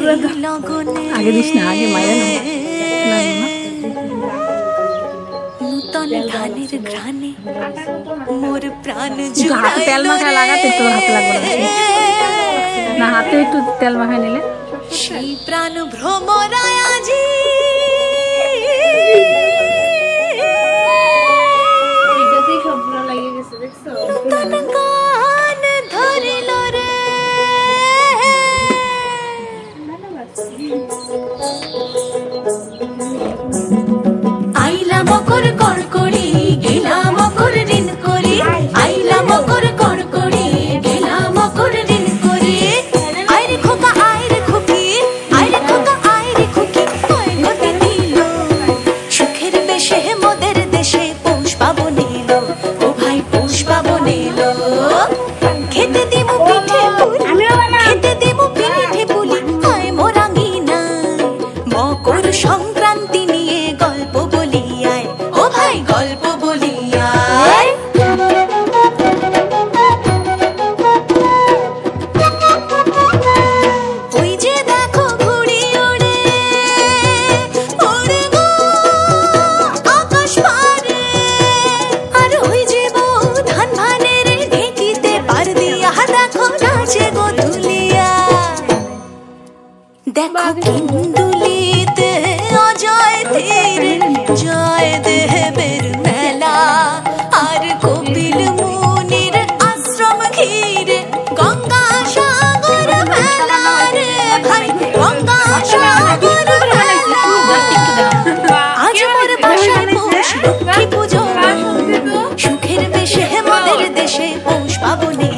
আগে দিস না, আগে মায়ের নূতন ধানের ঘ্রাণে মোর প্রাণ হাতে তেল মাখা লাগাতে, তোর হাতে লাগবে না, হাতে একটু তেল মাখা নিলে সেই প্রাণ ভ্রমরায় আজি নূতন গান ধরিল রে আইলা মকর কড়কড়ি গেলা মকর ঋণ করি আইলা মকর কড়কড়ি গেলা মকর ঋণ করি আইরে খোকা আইরে খুকি আইরে খোকা আইরে খুকি কয় গতি দিল সুখের বেশে মোদের দেশে পৌষ পাবন এলো ও ভাই পৌষ পাবন এলো খেতে দিমু পিঠে পুলি খেতে দিমু পিঠে পুলি আয় মোরাঙ্গিনা মকর সংক্রান্তি নিয়ে গল্প বলি আয় ও ভাই গল্প বলি আয় ওই যে দেখো ঘুড়ি ওড়ে ওড়ে গো আকাশ পারে আর ওই যে বউ ধান ভানের ঢেকিতে পার দিয়া দেখো নাচে গো ধুলিয়া দেখো কিন্দুলিতে অজয় তীরে জয় দেবের মেলা আর কপিল মুনির আশ্রম ঘিরে গঙ্গা সাগর মেলা রে ভাই গঙ্গা সাগর মেলা আজ মোর ভাষায় পৌষ লক্ষ্মী পুজো সুখের বেশে মোদের দেশে পৌষ পাবনে